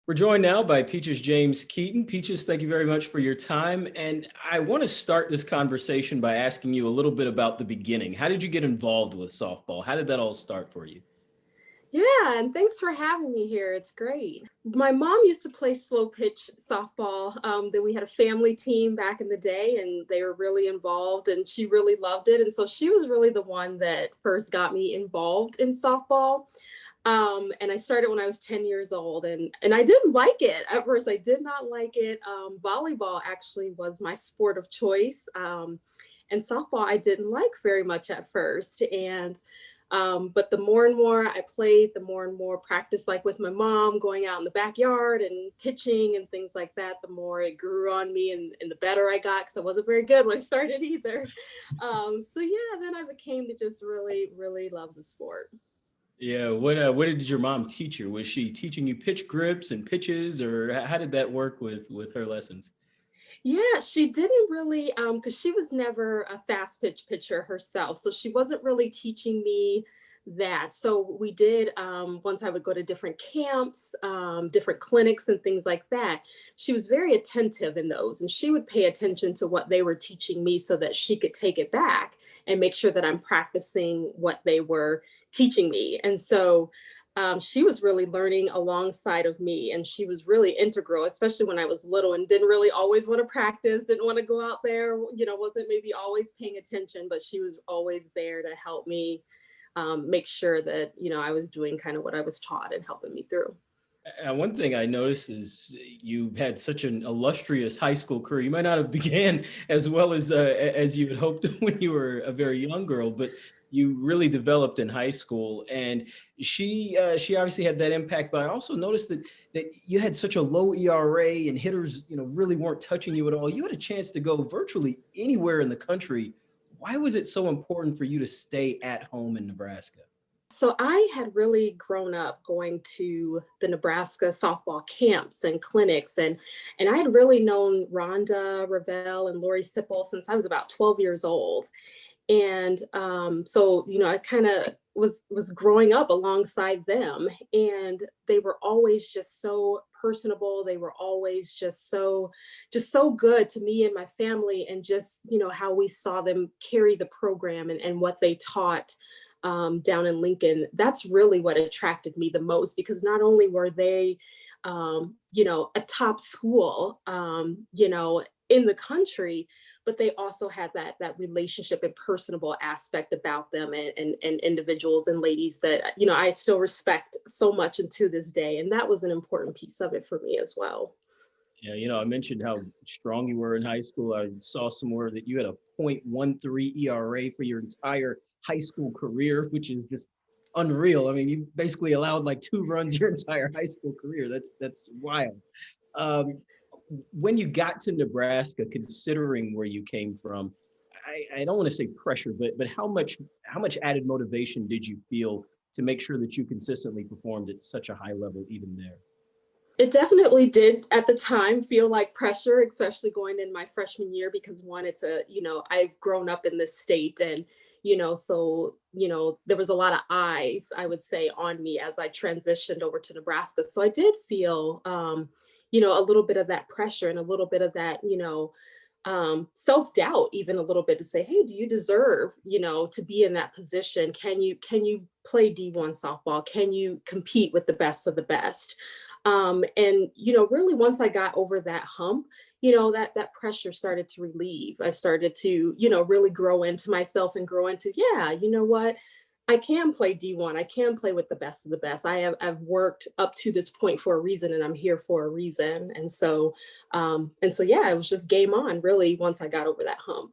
We're joined now by Peaches James Keaton. Peaches, thank you very much for your time. And I want to start this conversation by asking you a little bit about the beginning. How did you get involved with softball? How did that all start for you? Yeah, and thanks for having me here. It's great. My mom used to play slow pitch softball. Then we had a family team back in the day, and they were really involved, and she really loved it. And so she was really the one that first got me involved in softball. And I started when I was 10 years old, and I didn't like it at first. I did not like it. Volleyball actually was my sport of choice. And softball I didn't like very much at first. But the more and more I played, the more and more practice, like with my mom, going out in the backyard and pitching and things like that, the more it grew on me and the better I got because I wasn't very good when I started either. So yeah, then I became to just really, really love the sport. Yeah, what did your mom teach you? Was she teaching you pitch grips and pitches, or how did that work with her lessons? Yeah, she didn't really, because she was never a fast pitch pitcher herself. So she wasn't really teaching me that. So we did, once I would go to different camps, different clinics and things like that, she was very attentive in those. And she would pay attention to what they were teaching me so that she could take it back and make sure that I'm practicing what they were teaching me. And so she was really learning alongside of me, and she was really integral, especially when I was little and didn't really always want to practice, didn't want to go out there, wasn't maybe always paying attention, but she was always there to help me make sure that I was doing kind of what I was taught and helping me through. One thing I noticed is you had such an illustrious high school career. You might not have began as well as you had hoped when you were a very young girl, but you really developed in high school. And she obviously had that impact. But I also noticed that you had such a low ERA and hitters, really weren't touching you at all. You had a chance to go virtually anywhere in the country. Why was it so important for you to stay at home in Nebraska? So I had really grown up going to the Nebraska softball camps and clinics, and I had really known Rhonda Ravel and Lori Sipple since I was about 12 years old. And so I kind of was growing up alongside them, and they were always just so personable. They were always just so good to me and my family, and just how we saw them carry the program and what they taught down in Lincoln. That's really what attracted me the most, because not only were they a top school, in the country, but they also had that relationship and personable aspect about them, and individuals and ladies that I still respect so much and to this day. And that was an important piece of it for me as well. Yeah, I mentioned how strong you were in high school. I saw somewhere that you had a .13 ERA for your entire high school career, which is just unreal. I mean, you basically allowed like 2 runs your entire high school career. That's wild. Um, when you got to Nebraska, considering where you came from, I don't want to say pressure, but how much added motivation did you feel to make sure that you consistently performed at such a high level even there? It definitely did at the time feel like pressure, especially going in my freshman year, because one, I've grown up in this state, and, so, there was a lot of eyes, I would say, on me as I transitioned over to Nebraska. So I did feel, a little bit of that pressure and a little bit of that, self-doubt, even a little bit, to say, hey, do you deserve to be in that position? Can you play D1 softball? Can you compete with the best of the best? And really, once I got over that hump, that pressure started to relieve. I started to really grow into myself and grow into, yeah, you know what, I can play D1. I can play with the best of the best. I've worked up to this point for a reason, and I'm here for a reason. And so yeah, it was just game on really once I got over that hump.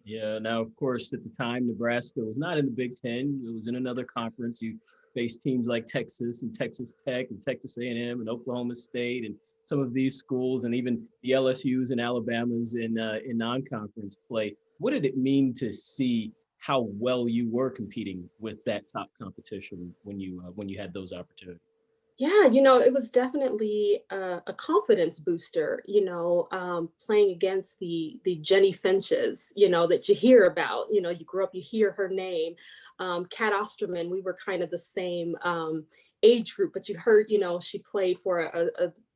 Yeah. Now, of course, at the time, Nebraska was not in the Big Ten. It was in another conference. You faced teams like Texas and Texas Tech and Texas A&M and M and Oklahoma State and some of these schools, and even the LSU's and Alabama's in non-conference play. What did it mean to see how well you were competing with that top competition when you had those opportunities? Yeah, it was definitely a confidence booster, playing against the Jenny Finches, that you hear about. You grew up, you hear her name. Kat Osterman, we were kind of the same age group, but you heard, she played for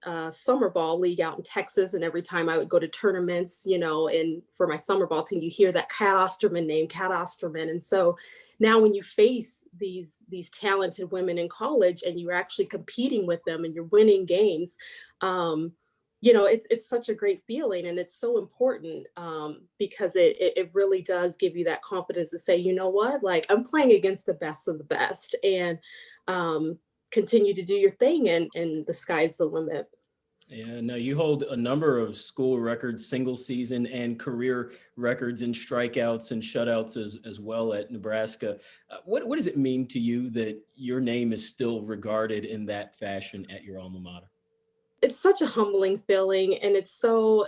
a summer ball league out in Texas. And every time I would go to tournaments, and for my summer ball team, you hear that Cat Osterman name, Cat Osterman. And so now when you face these talented women in college and you're actually competing with them and you're winning games, it's such a great feeling, and it's so important, because it really does give you that confidence to say, you know what, like, I'm playing against the best of the best, and continue to do your thing, and the sky's the limit. Yeah, no, you hold a number of school records, single season and career records in strikeouts and shutouts as well at Nebraska. What does it mean to you that your name is still regarded in that fashion at your alma mater? It's such a humbling feeling, and it's so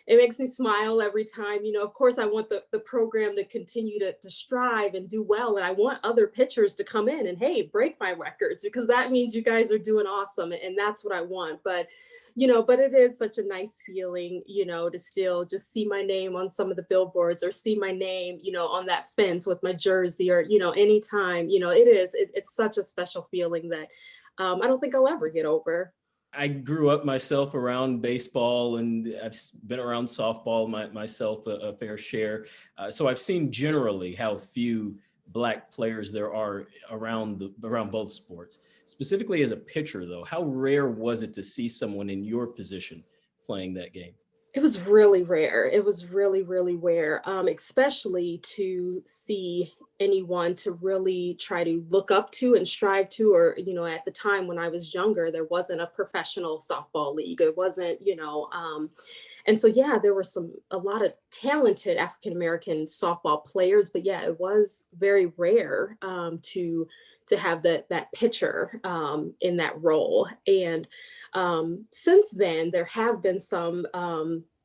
it makes me smile every time. Of course, I want the program to continue to strive and do well, and I want other pitchers to come in and, hey, break my records, because that means you guys are doing awesome, and that's what I want. But but it is such a nice feeling, to still just see my name on some of the billboards, or see my name, on that fence with my jersey, or anytime. It's such a special feeling that I don't think I'll ever get over. I grew up myself around baseball, and I've been around softball myself a fair share. So I've seen generally how few Black players there are around both sports. Specifically as a pitcher, though, how rare was it to see someone in your position playing that game? It was really rare. It was really, really rare, especially to see anyone to really try to look up to and strive to, or, at the time when I was younger, there wasn't a professional softball league. It wasn't, and so, yeah, there were a lot of talented African-American softball players, but yeah, it was very rare, to have that pitcher, in that role. And since then, there have been some,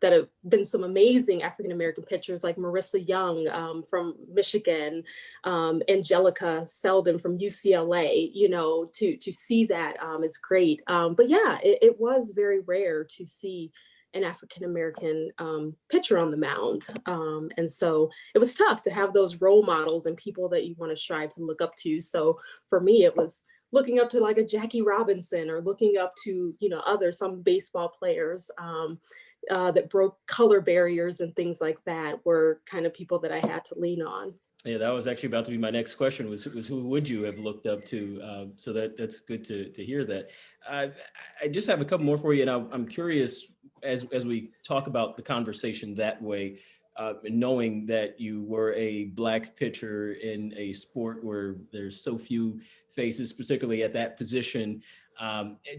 that have been some amazing African American pitchers, like Marissa Young, from Michigan, Angelica Selden from UCLA. To see that, is great. But yeah, it was very rare to see an African American, pitcher on the mound, and so it was tough to have those role models and people that you want to strive to look up to. So for me, it was looking up to like a Jackie Robinson, or looking up to, some baseball players, that broke color barriers and things like that, were kind of people that I had to lean on. Yeah, that was actually about to be my next question, was who would you have looked up to? So that's good to hear that. Uh, I just have a couple more for you, and I'm curious, as we talk about the conversation that way, knowing that you were a Black pitcher in a sport where there's so few faces, particularly at that position,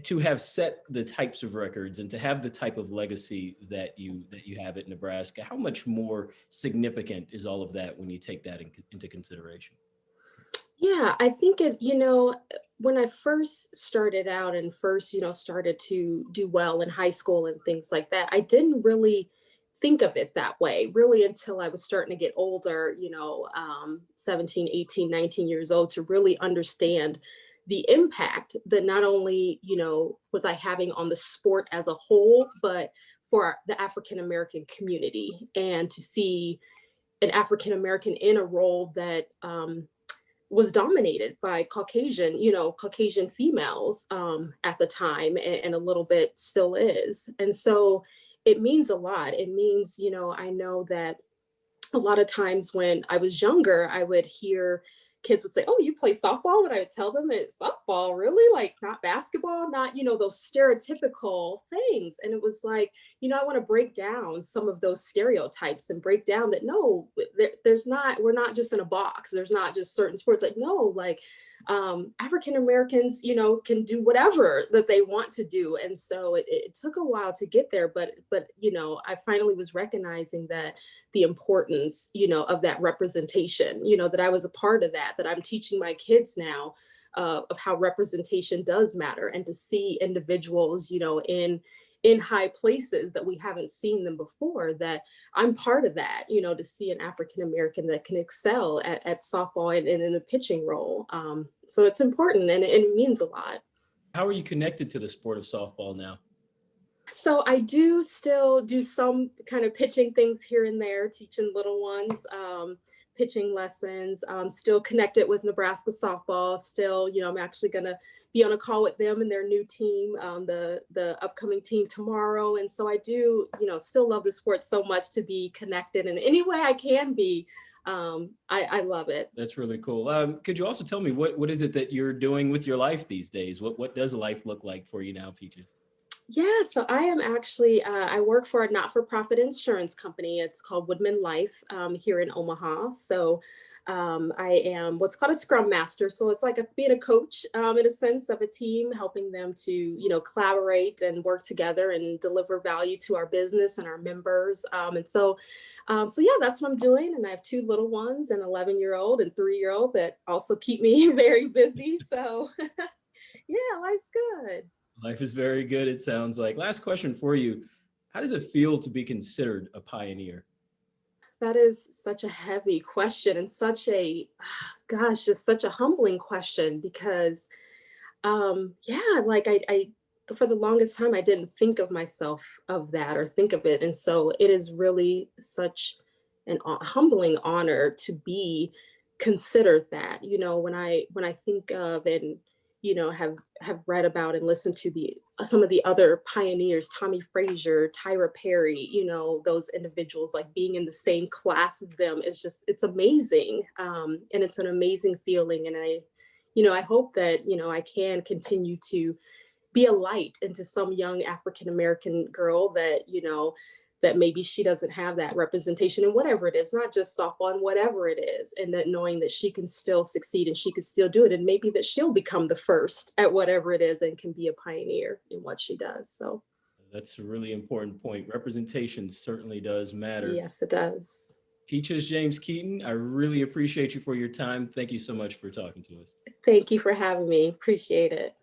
to have set the types of records and to have the type of legacy that you have at Nebraska. How much more significant is all of that when you take that into consideration? Yeah, I think when I first started out and first, started to do well in high school and things like that, I didn't really think of it that way, really, until I was starting to get older, 17, 18, 19 years old, to really understand the impact that not only, was I having on the sport as a whole, but for the African American community, and to see an African American in a role that, was dominated by Caucasian females, at the time, and a little bit still is. And so it means a lot. It means, I know that a lot of times when I was younger, I would hear kids would say, "Oh, you play softball?" And I would tell them that softball, really, like, not basketball, not, those stereotypical things. And it was like, I want to break down some of those stereotypes and break down that, no, there's not, we're not just in a box. There's not just certain sports. Like, no, like, African Americans, can do whatever that they want to do. And so it took a while to get there, but I finally was recognizing that the importance, of that representation, that I was a part of that I'm teaching my kids now, of how representation does matter, and to see individuals, in high places that we haven't seen them before, that I'm part of that, to see an African American that can excel at softball, and in the pitching role. So it's important, and it means a lot. How are you connected to the sport of softball now? So I do still do some kind of pitching things here and there, teaching little ones, pitching lessons, still connected with Nebraska softball. Still, I'm actually going to be on a call with them and their new team, the upcoming team tomorrow. And so I do, still love the sport so much to be connected in any way I can be. I love it. That's really cool. Could you also tell me what is it that you're doing with your life these days? What does life look like for you now, Peaches? Yeah, so I am actually, I work for a not-for-profit insurance company. It's called Woodman Life here in Omaha. So I am what's called a Scrum Master. So it's like being a coach in a sense of a team, helping them to, collaborate and work together and deliver value to our business and our members. So yeah, that's what I'm doing. And I have two little ones, an 11-year-old and 3-year-old that also keep me very busy. So yeah, life's good. Life is very good, it sounds like. Last question for you. How does it feel to be considered a pioneer? That is such a heavy question and such a, gosh, just such a humbling question because, yeah, like for the longest time, I didn't think of myself of that or think of it. And so it is really such an humbling honor to be considered that, when I think of and, have read about and listened to some of the other pioneers, Tommy Frazier, Tyra Perry, those individuals, like being in the same class as them. It's amazing. And it's an amazing feeling. And I hope that, I can continue to be a light into some young African-American girl that maybe she doesn't have that representation in whatever it is, not just softball and whatever it is, and that knowing that she can still succeed and she can still do it, and maybe that she'll become the first at whatever it is and can be a pioneer in what she does. So That's a really important point. Representation certainly does matter. yes, it does. Peaches James Keaton, I really appreciate you for your time. Thank you so much for talking to us. Thank you for having me. Appreciate it.